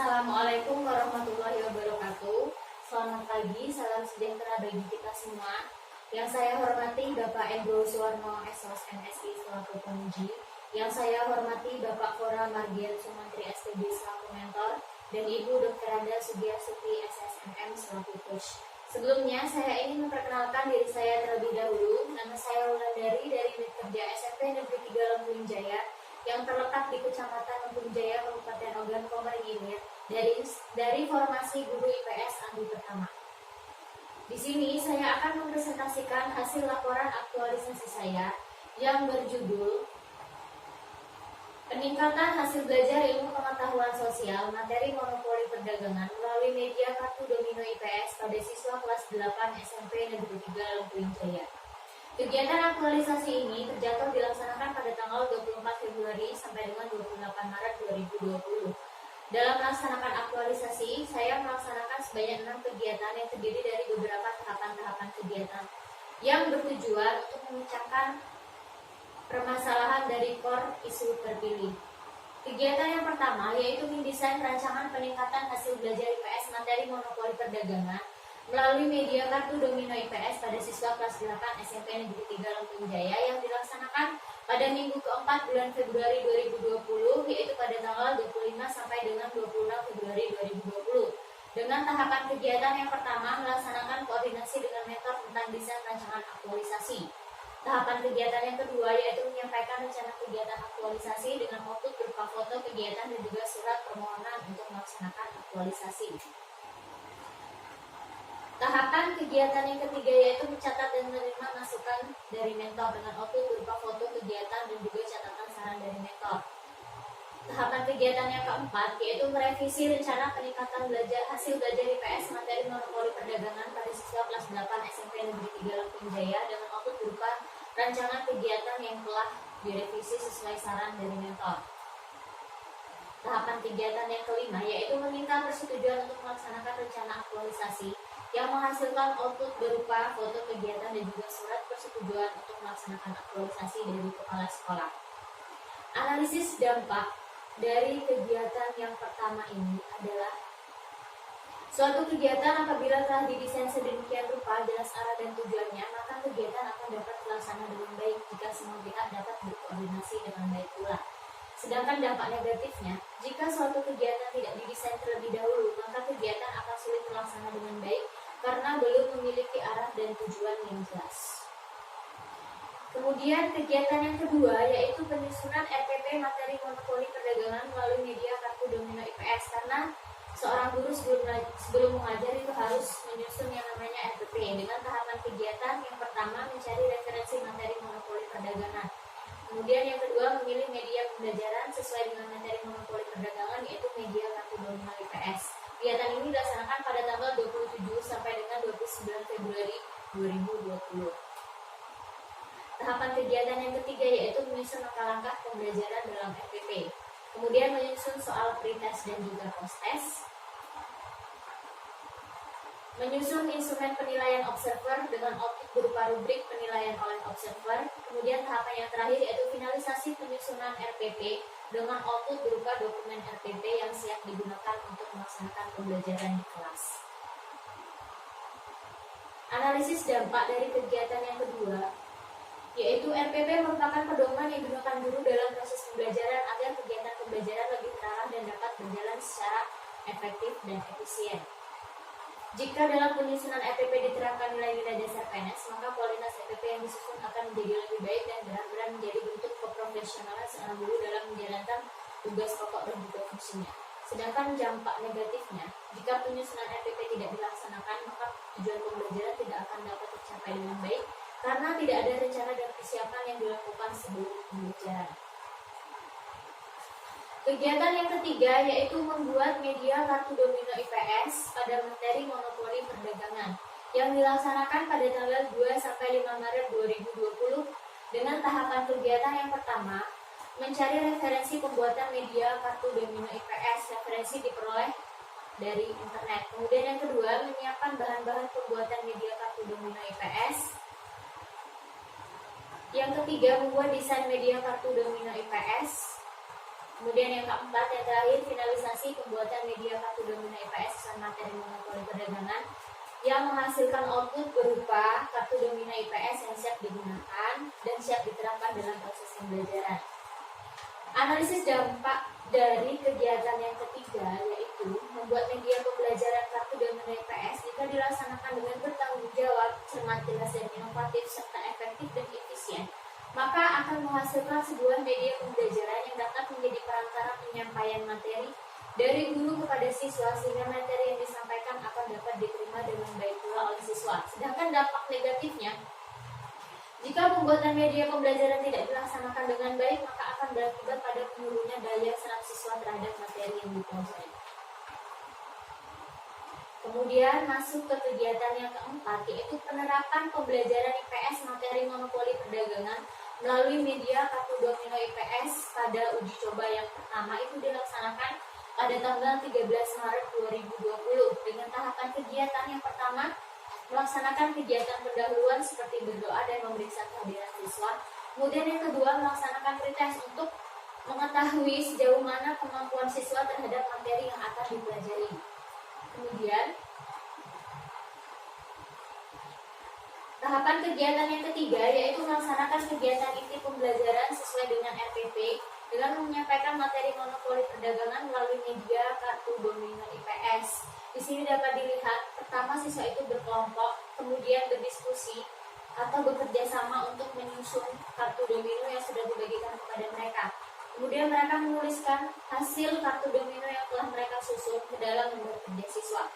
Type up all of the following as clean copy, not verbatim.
Assalamualaikum warahmatullahi wabarakatuh. Selamat pagi, salam sejahtera bagi kita semua. Yang saya hormati Bapak Endro Suwarno SOS MSI selaku penguji. Yang saya hormati Bapak Kora Margian Sumantri STB selaku mentor dan Ibu Dr. Anda Sugiarsuti SSMM selaku coach. Sebelumnya saya ingin memperkenalkan diri saya terlebih dahulu. Nama saya Wulandari dari Unit Kerja SMP Negeri 3 Lempuyung Jaya yang terletak di Kecamatan Lempuyung Jaya, Kabupaten Ogan Komering Ilir, dari formasi guru IPS Andi pertama. Di sini saya akan mempresentasikan hasil laporan aktualisasi saya yang berjudul Peningkatan hasil belajar ilmu pengetahuan sosial materi monopoli perdagangan melalui media kartu domino IPS pada siswa kelas 8 SMP Negeri 3 Lempuyung Jaya. Kegiatan aktualisasi ini terjadwal dilaksanakan pada tanggal 24 Februari sampai dengan 28 Maret 2020. Dalam melaksanakan aktualisasi, saya melaksanakan sebanyak 6 kegiatan yang terdiri dari beberapa tahapan-tahapan kegiatan yang bertujuan untuk memecahkan permasalahan dari core isu terpilih. Kegiatan yang pertama yaitu mendesain rancangan peningkatan hasil belajar IPS materi monopoli perdagangan melalui media kartu domino IPS pada siswa kelas 8 SMP Negeri 3 Lempuyung Jaya yang dilaksanakan pada minggu keempat bulan Februari 2020, yaitu pada tanggal 25 sampai dengan 26 Februari 2020. Dengan tahapan kegiatan yang pertama melaksanakan koordinasi dengan mentor tentang desain rancangan aktualisasi. Tahapan kegiatan yang kedua yaitu menyampaikan rencana kegiatan aktualisasi dengan output berupa foto kegiatan dan juga surat permohonan untuk melaksanakan aktualisasi. Tahapan kegiatan yang ketiga yaitu mencatat dan menerima masukan dari mentor dengan output berupa foto kegiatan dan juga catatan saran dari mentor. Tahapan kegiatan yang keempat yaitu merevisi rencana peningkatan hasil belajar IPS materi monopoli perdagangan pada siswa kelas 8 SMP Negeri 3 Lempuyung Jaya dengan output berupa rancangan kegiatan yang telah direvisi sesuai saran dari mentor. Tahapan kegiatan yang kelima yaitu meminta persetujuan untuk melaksanakan rencana aktualisasi yang menghasilkan output berupa foto kegiatan dan juga surat persetujuan untuk melaksanakan aktualisasi dari kepala sekolah. Analisis dampak dari kegiatan yang pertama ini adalah suatu kegiatan apabila telah didesain sedemikian rupa jelas arah dan tujuannya, maka kegiatan akan dapat terlaksana dengan baik jika semua pihak dapat berkoordinasi dengan baik pula. Sedangkan dampak negatifnya, jika suatu kegiatan tidak didesain terlebih dahulu, maka kegiatan akan sulit terlaksana dengan baik karena belum memiliki arah dan tujuan yang jelas. Kemudian kegiatan yang kedua yaitu penyusunan RPP materi monopoli perdagangan melalui media kartu domino IPS, karena seorang guru sebelum mengajar itu harus menyusun yang namanya RPP dengan tahapan kegiatan yang pertama mencari referensi materi monopoli perdagangan. Kemudian yang kedua memilih media pembelajaran sesuai dengan materi monopoli perdagangan yaitu media kartu domino IPS. Kegiatan ini dilaksanakan pada tanggal 27 sampai dengan 29 Februari 2020. Tahapan kegiatan yang ketiga yaitu menyusun langkah-langkah pembelajaran dalam RPP. Kemudian menyusun soal pretest dan juga post-test. Menyusun instrumen penilaian observer dengan output berupa rubrik penilaian oleh observer. Kemudian tahapan yang terakhir yaitu finalisasi penyusunan RPP dengan output berupa dokumen RPP yang siap digunakan untuk melaksanakan pembelajaran di kelas. Analisis dampak dari kegiatan yang kedua yaitu RPP merupakan pedoman yang digunakan guru dalam proses pembelajaran agar kegiatan pembelajaran lebih terarah dan dapat berjalan secara efektif dan efisien. Jika dalam penyusunan RPP diterapkan nilai-nilai dasar PNS, maka kualitas RPP yang disusun akan menjadi lebih baik dan benar-benar menjadi bentuk keprofesionalan seorang guru dalam menjalankan tugas pokok dan juga fungsinya. Sedangkan dampak negatifnya, jika penyusunan RPP tidak dilaksanakan, maka tujuan pembelajaran tidak akan dapat tercapai dengan baik karena tidak ada rencana dan persiapan yang dilakukan sebelum pembelajaran. Kegiatan yang ketiga yaitu membuat media kartu domino IPS pada materi monopoli perdagangan yang dilaksanakan pada tanggal 2 sampai 5 Maret 2020 dengan tahapan kegiatan yang pertama mencari referensi pembuatan media kartu domino IPS. Referensi diperoleh dari internet. Kemudian yang kedua menyiapkan bahan-bahan pembuatan media kartu domino IPS. Yang ketiga membuat desain media kartu domino IPS. Kemudian yang keempat, yang terakhir, finalisasi pembuatan media kartu domino IPS sesuai materi monopoli perdagangan yang menghasilkan output berupa kartu domino IPS yang siap digunakan dan siap diterapkan dalam proses pembelajaran. Analisis dampak dari kegiatan yang ketiga yaitu membuat media pembelajaran kartu domino IPS jika dilaksanakan dengan bertanggung jawab, cermat, jelas, dan inovatif serta efektif dan efisien, maka akan menghasilkan sebuah media pembelajaran yang dapat menjadi perantara penyampaian materi dari guru kepada siswa sehingga materi yang disampaikan akan dapat diterima dengan baik pula oleh siswa. Sedangkan dampak negatifnya, jika pembuatan media pembelajaran tidak dilaksanakan dengan baik, maka akan berakibat pada menurunnya daya serap siswa terhadap materi yang dipelajari. Kemudian masuk ke kegiatan yang keempat, yaitu penerapan pembelajaran IPS materi monopoli perdagangan melalui media kartu domino IPS pada uji coba yang pertama itu dilaksanakan pada tanggal 13 Maret 2020 dengan tahapan kegiatan yang pertama melaksanakan kegiatan pendahuluan seperti berdoa dan memeriksa kehadiran siswa. Kemudian yang kedua melaksanakan pretest untuk mengetahui sejauh mana kemampuan siswa terhadap materi yang akan dipelajari. Kemudian tahapan kegiatan yang ketiga yaitu melaksanakan kegiatan inti pembelajaran sesuai dengan RPP dengan menyampaikan materi monopoli perdagangan melalui media kartu domino IPS. Di sini dapat dilihat, pertama siswa itu berkelompok, kemudian berdiskusi atau bekerja sama untuk menyusun kartu domino yang sudah dibagikan kepada mereka. Kemudian mereka menuliskan hasil kartu domino yang telah mereka susun ke dalam lembar kerja siswa.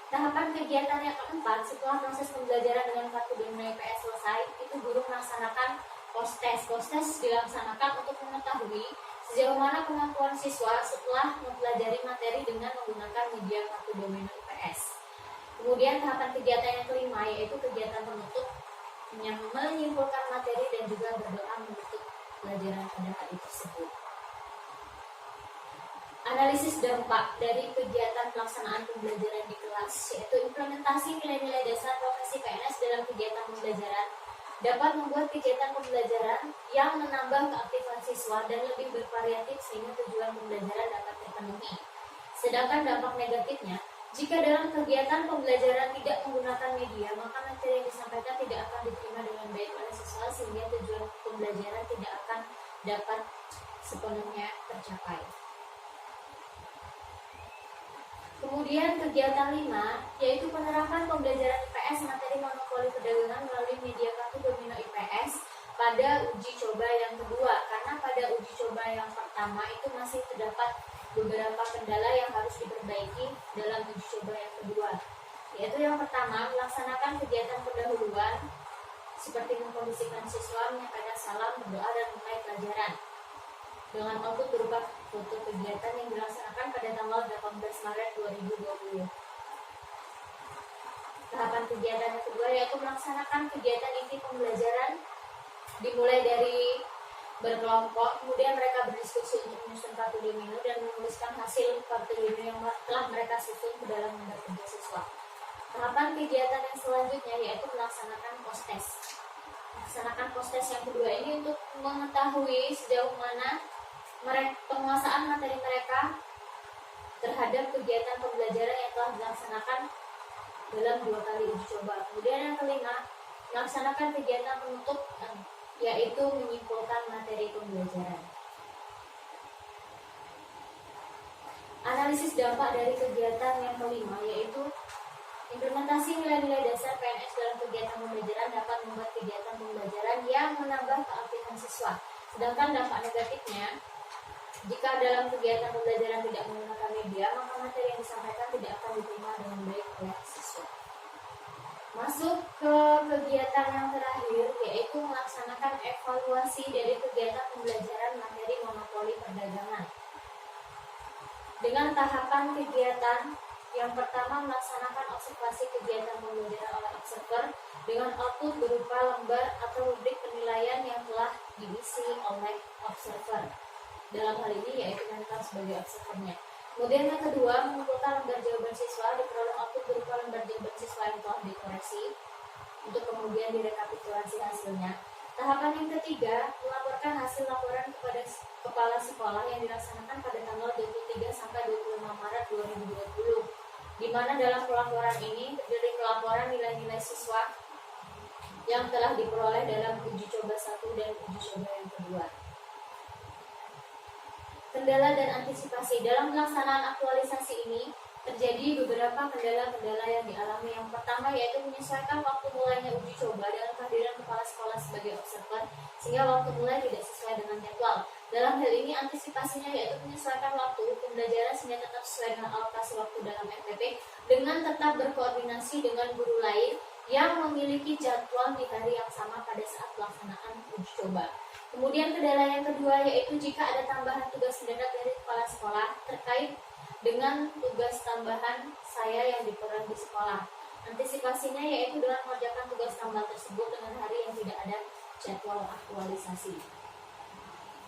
Tahapan kegiatan yang keempat, setelah proses pembelajaran dengan kartu domino IPS selesai, itu guru melaksanakan post-test. Post-test dilaksanakan untuk mengetahui sejauh mana kemampuan siswa setelah mempelajari materi dengan menggunakan media kartu domino IPS. Kemudian tahapan kegiatan yang kelima yaitu kegiatan penutup yang menyimpulkan materi dan juga berdoa menutup pelajaran pada hari tersebut. Analisis dampak dari kegiatan pelaksanaan pembelajaran di kelas yaitu implementasi nilai-nilai dasar profesi PNS dalam kegiatan pembelajaran dapat membuat kegiatan pembelajaran yang menambah keaktifan siswa dan lebih bervariatif sehingga tujuan pembelajaran dapat terpenuhi. Sedangkan dampak negatifnya, jika dalam kegiatan pembelajaran tidak menggunakan media, maka materi yang disampaikan tidak akan diterima dengan baik oleh siswa sehingga tujuan pembelajaran tidak akan dapat sepenuhnya tercapai. Kemudian kegiatan 5 yaitu penerapan pembelajaran IPS materi monopoli perdagangan melalui media kartu domino IPS pada uji coba yang kedua, karena pada uji coba yang pertama itu masih terdapat beberapa kendala yang harus diperbaiki dalam uji coba yang kedua, yaitu yang pertama melaksanakan kegiatan pendahuluan seperti mengkondisikan siswa, menyampaikan salam, berdoa, dan mulai pelajaran dengan output berupa foto kegiatan yang dilaksanakan pada tanggal 18 Maret 2020. Tahapan kegiatan yang kedua yaitu melaksanakan kegiatan inti pembelajaran dimulai dari berkelompok, kemudian mereka berdiskusi untuk menyusun kartu domino dan menuliskan hasil kartu domino yang telah mereka susun ke dalam lembar kerja siswa. Tahapan kegiatan yang selanjutnya yaitu melaksanakan post-test. Melaksanakan post-test yang kedua ini untuk mengetahui sejauh mana penguasaan materi mereka terhadap kegiatan pembelajaran yang telah dilaksanakan dalam 2 kali uji coba. Kemudian yang kelima, melaksanakan kegiatan penutup yaitu menyimpulkan materi pembelajaran. Analisis dampak dari kegiatan yang kelima yaitu implementasi nilai-nilai dasar PNS dalam kegiatan pembelajaran dapat membuat kegiatan pembelajaran yang menambah keaktifan siswa. Sedangkan dampak negatifnya, jika dalam kegiatan pembelajaran tidak menggunakan media, maka materi yang disampaikan tidak akan diterima dengan baik oleh siswa. Masuk ke kegiatan yang terakhir, yaitu melaksanakan evaluasi dari kegiatan pembelajaran materi monopoli perdagangan. Dengan tahapan kegiatan yang pertama melaksanakan observasi kegiatan pembelajaran oleh observer dengan output berupa lembar atau rubrik penilaian yang telah diisi oleh observer. Dalam hal ini yaitu mental sebagai observernya. Kemudian yang kedua, mengumpulkan lembar jawaban siswa diperoleh output berupa lembar jawaban siswa yang telah dikoreksi untuk kemudian direkapitulasi hasilnya. Tahapan yang ketiga, melaporkan hasil laporan kepada kepala sekolah yang dilaksanakan pada tanggal 23 sampai 25 Maret 2020. Di mana dalam pelaporan ini terdiri pelaporan nilai-nilai siswa yang telah diperoleh dalam uji coba 1 dan uji coba yang kedua. Kendala dan antisipasi dalam pelaksanaan aktualisasi ini terjadi beberapa kendala-kendala yang dialami. Yang pertama yaitu menyesuaikan waktu mulainya uji coba dengan kehadiran kepala sekolah sebagai observer, sehingga waktu mulai tidak sesuai dengan jadwal. Dalam hal ini antisipasinya yaitu menyesuaikan waktu pembelajaran sehingga tetap sesuai dengan alokasi waktu dalam RPP dengan tetap berkoordinasi dengan guru lain yang memiliki jadwal di hari yang sama pada saat pelaksanaan uji coba. Kemudian kendala yang kedua yaitu jika ada tambahan tugas mendadak dari kepala sekolah terkait dengan tugas tambahan saya yang diperan di sekolah. Antisipasinya yaitu dengan mengerjakan tugas tambahan tersebut dengan hari yang tidak ada jadwal aktualisasi.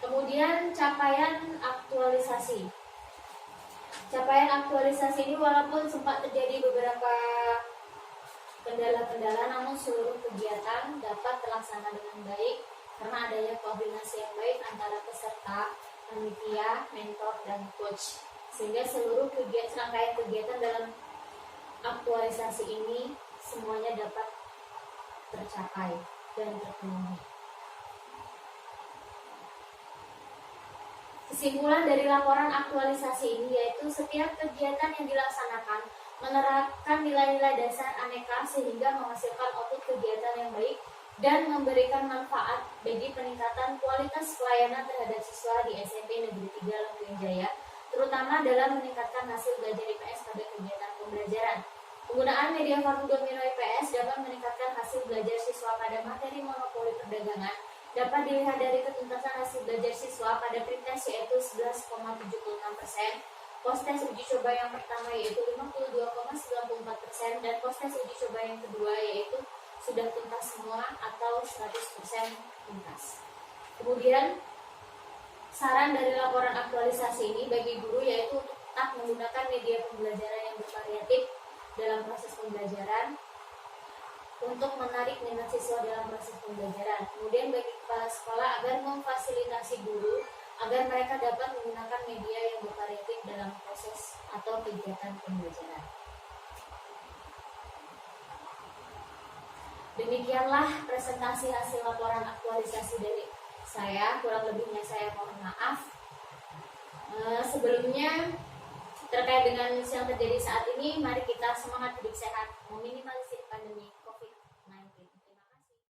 Kemudian capaian aktualisasi. Capaian aktualisasi ini walaupun sempat terjadi beberapa kendala-kendala, namun seluruh kegiatan dapat terlaksana dengan baik karena adanya koordinasi yang baik antara peserta, panitia, mentor, dan coach. Sehingga seluruh rangkaian kegiatan dalam aktualisasi ini semuanya dapat tercapai dan terpenuhi. Kesimpulan dari laporan aktualisasi ini yaitu setiap kegiatan yang dilaksanakan menerapkan nilai-nilai dasar aneka sehingga menghasilkan output kegiatan yang baik dan memberikan manfaat bagi peningkatan kualitas pelayanan terhadap siswa di SMP Negeri 3 Lempuyan Jaya, terutama dalam meningkatkan hasil belajar IPS pada kegiatan pembelajaran. Penggunaan media kartu domino IPS dapat meningkatkan hasil belajar siswa pada materi monopoli perdagangan. Dapat dilihat dari ketuntasan hasil belajar siswa pada pretest yaitu 11,76%, postes uji coba yang pertama yaitu 52,94%, dan postes uji coba yang kedua yaitu sudah tuntas semua atau 100% tuntas. Kemudian saran dari laporan aktualisasi ini bagi guru yaitu untuk tetap menggunakan media pembelajaran yang bervariatif dalam proses pembelajaran untuk menarik minat siswa dalam proses pembelajaran. Kemudian bagi kepala sekolah agar memfasilitasi guru agar mereka dapat menggunakan media yang bervariatif dalam proses atau kegiatan pembelajaran. Demikianlah presentasi hasil laporan aktualisasi dari saya, kurang lebihnya saya mohon maaf. Sebelumnya terkait dengan yang terjadi saat ini, mari kita semangat hidup sehat, meminimalisir